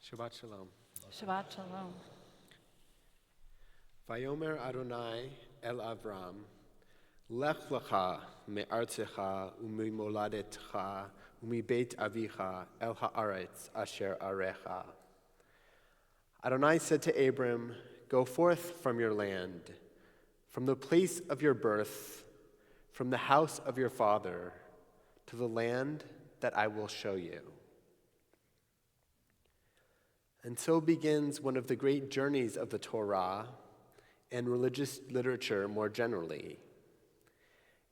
Shabbat Shalom. Shabbat Shalom. Vayomer Adonai el Avram, Lech lecha me'artzecha u'mimoladetcha u'mibeit avicha el ha'aretz asher arecha. Adonai said to Abram, "Go forth from your land, from the place of your birth, from the house of your father, to the land that I will show you." And so begins one of the great journeys of the Torah and religious literature more generally.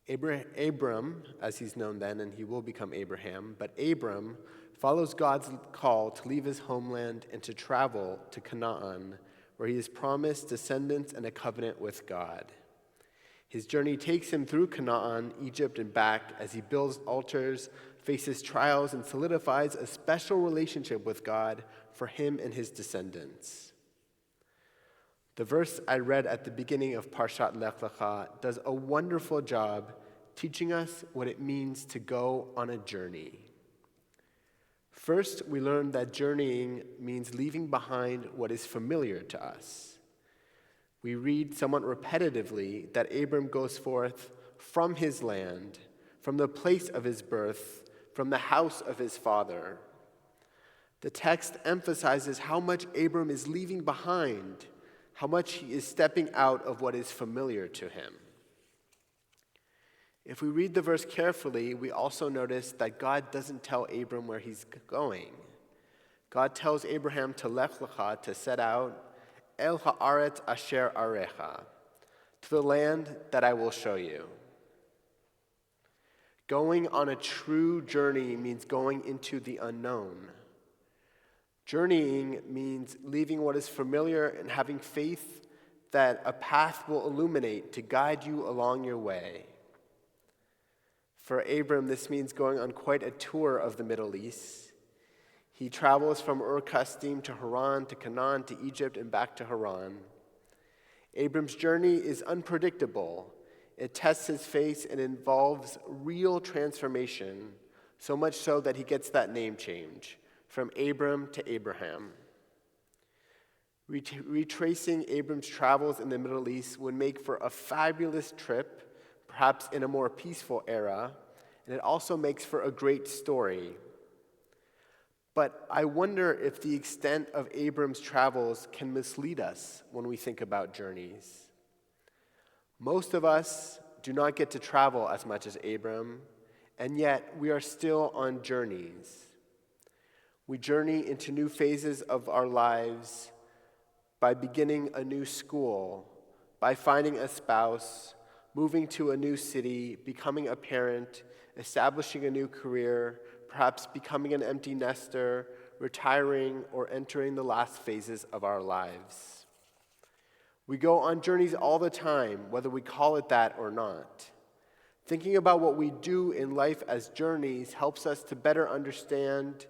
Abram, as he's known then, and he will become Abraham, but Abram follows God's call to leave his homeland and to travel to Canaan, where he is promised descendants and a covenant with God. His journey takes him through Canaan, Egypt, and back as he builds altars, faces trials, and solidifies a special relationship with God for him and his descendants. The verse I read at the beginning of Parshat Lech Lecha does a wonderful job teaching us what it means to go on a journey. First, we learn that journeying means leaving behind what is familiar to us. We read somewhat repetitively that Abram goes forth from his land, from the place of his birth, from the house of his father. The text emphasizes how much Abram is leaving behind, how much he is stepping out of what is familiar to him. If we read the verse carefully, we also notice that God doesn't tell Abram where he's going. God tells Abraham to lech lecha, to set out, el ha'aretz asher arecha, to the land that I will show you. Going on a true journey means going into the unknown. Journeying means leaving what is familiar and having faith that a path will illuminate to guide you along your way. For Abram, this means going on quite a tour of the Middle East. He travels from Ur-Kasdim to Haran, to Canaan, to Egypt, and back to Haran. Abram's journey is unpredictable. It tests his faith and involves real transformation, so much so that he gets that name change, from Abram to Abraham. Retracing Abram's travels in the Middle East would make for a fabulous trip, perhaps in a more peaceful era, and it also makes for a great story. But I wonder if the extent of Abram's travels can mislead us when we think about journeys. Most of us do not get to travel as much as Abram, and yet we are still on journeys. We journey into new phases of our lives by beginning a new school, by finding a spouse, moving to a new city, becoming a parent, establishing a new career, perhaps becoming an empty nester, retiring, or entering the last phases of our lives. We go on journeys all the time, whether we call it that or not. Thinking about what we do in life as journeys helps us to better understand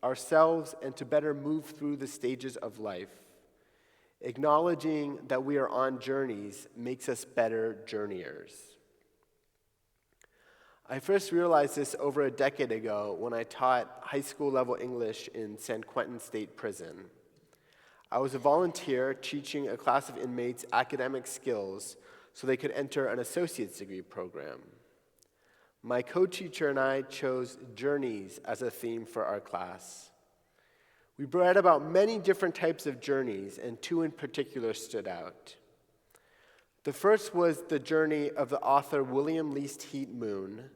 ourselves and to better move through the stages of life. Acknowledging that we are on journeys makes us better journeyers. I first realized this over a decade ago when I taught high school level English in San Quentin State Prison. I was a volunteer teaching a class of inmates academic skills so they could enter an associate's degree program. My co-teacher and I chose journeys as a theme for our class. We read about many different types of journeys, and two in particular stood out. The first was the journey of the author William Least Heat Moon,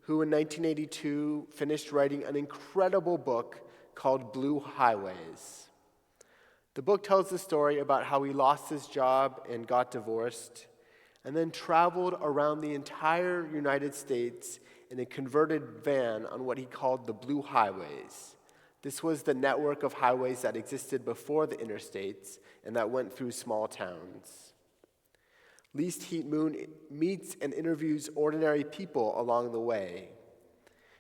who in 1982 finished writing an incredible book called Blue Highways. The book tells the story about how he lost his job and got divorced, and then traveled around the entire United States in a converted van on what he called the Blue Highways. This was the network of highways that existed before the interstates and that went through small towns. Least Heat Moon meets and interviews ordinary people along the way.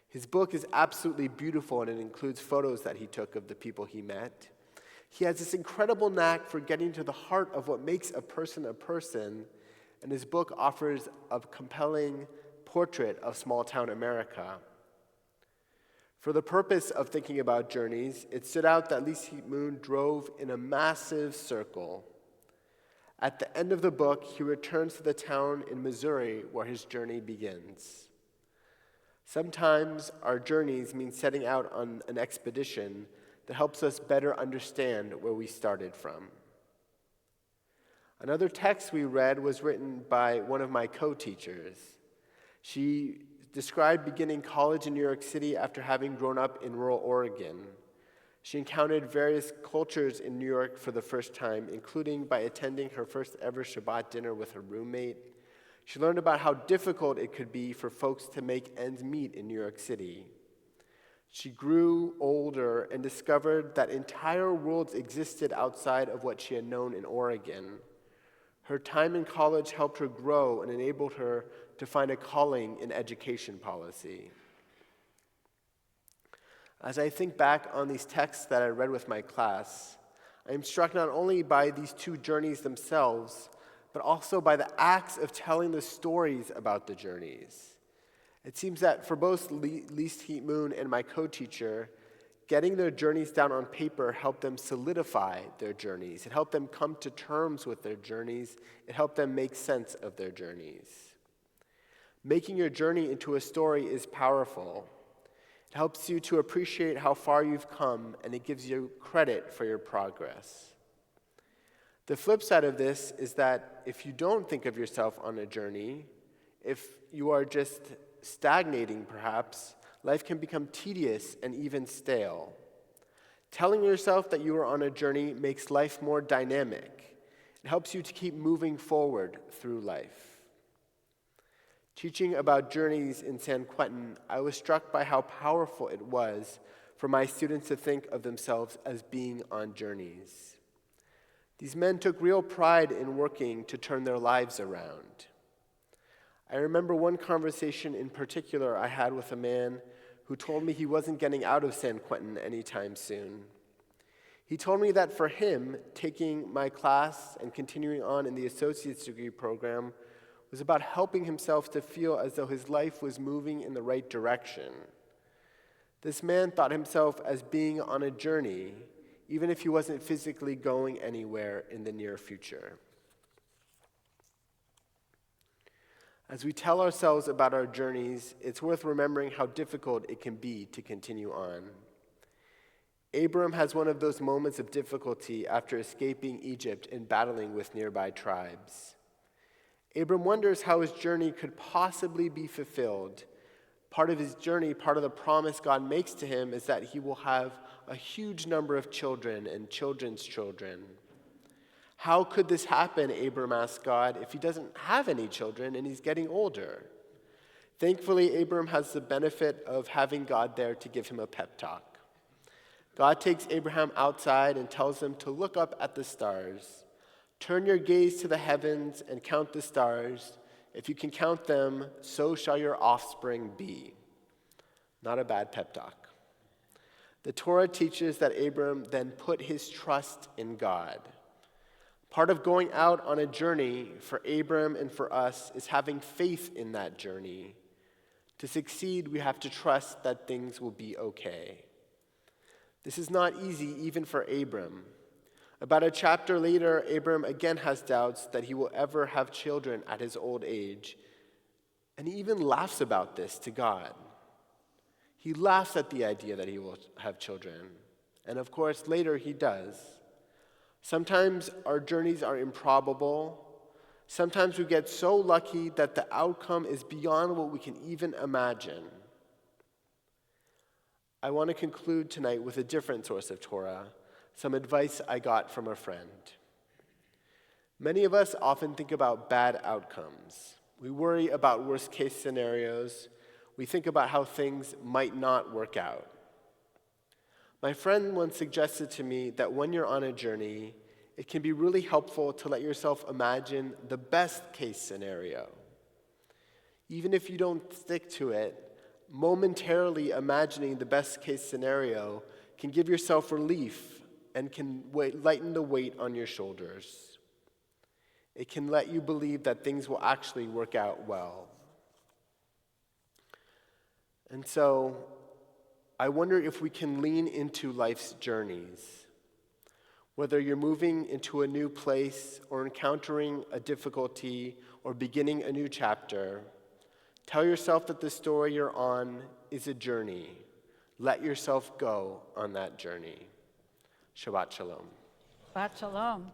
His book is absolutely beautiful, and it includes photos that he took of the people he met. He has this incredible knack for getting to the heart of what makes a person, and his book offers a compelling portrait of small-town America. For the purpose of thinking about journeys, it stood out that Lee Moon drove in a massive circle. At the end of the book, he returns to the town in Missouri where his journey begins. Sometimes our journeys mean setting out on an expedition that helps us better understand where we started from. Another text we read was written by one of my co-teachers. She described beginning college in New York City after having grown up in rural Oregon. She encountered various cultures in New York for the first time, including by attending her first ever Shabbat dinner with her roommate. She learned about how difficult it could be for folks to make ends meet in New York City. She grew older and discovered that entire worlds existed outside of what she had known in Oregon. Her time in college helped her grow and enabled her to find a calling in education policy. As I think back on these texts that I read with my class, I am struck not only by these two journeys themselves, but also by the acts of telling the stories about the journeys. It seems that for both Lee Moon and my co-teacher, getting their journeys down on paper helped them solidify their journeys. It helped them come to terms with their journeys. It helped them make sense of their journeys. Making your journey into a story is powerful. It helps you to appreciate how far you've come, and it gives you credit for your progress. The flip side of this is that if you don't think of yourself on a journey, if you are just stagnating perhaps, life can become tedious and even stale. Telling yourself that you are on a journey makes life more dynamic. It helps you to keep moving forward through life. Teaching about journeys in San Quentin, I was struck by how powerful it was for my students to think of themselves as being on journeys. These men took real pride in working to turn their lives around. I remember one conversation in particular I had with a man who told me he wasn't getting out of San Quentin anytime soon. He told me that for him, taking my class and continuing on in the associate's degree program was about helping himself to feel as though his life was moving in the right direction. This man thought himself as being on a journey, even if he wasn't physically going anywhere in the near future. As we tell ourselves about our journeys, it's worth remembering how difficult it can be to continue on. Abram has one of those moments of difficulty after escaping Egypt and battling with nearby tribes. Abram wonders how his journey could possibly be fulfilled. Part of his journey, part of the promise God makes to him is that he will have a huge number of children and children's children. How could this happen, Abram asked God, if he doesn't have any children and he's getting older? Thankfully, Abram has the benefit of having God there to give him a pep talk. God takes Abraham outside and tells him to look up at the stars. Turn your gaze to the heavens and count the stars. If you can count them, so shall your offspring be. Not a bad pep talk. The Torah teaches that Abram then put his trust in God. Part of going out on a journey for Abram and for us is having faith in that journey. To succeed, we have to trust that things will be okay. This is not easy even for Abram. About a chapter later, Abram again has doubts that he will ever have children at his old age, and he even laughs about this to God. He laughs at the idea that he will have children, and of course, later he does. Sometimes our journeys are improbable. Sometimes we get so lucky that the outcome is beyond what we can even imagine. I want to conclude tonight with a different source of Torah, some advice I got from a friend. Many of us often think about bad outcomes. We worry about worst-case scenarios. We think about how things might not work out. My friend once suggested to me that when you're on a journey, it can be really helpful to let yourself imagine the best-case scenario. Even if you don't stick to it, momentarily imagining the best-case scenario can give yourself relief and can lighten the weight on your shoulders. It can let you believe that things will actually work out well. And so, I wonder if we can lean into life's journeys. Whether you're moving into a new place or encountering a difficulty or beginning a new chapter, tell yourself that the story you're on is a journey. Let yourself go on that journey. Shabbat Shalom. Shabbat Shalom.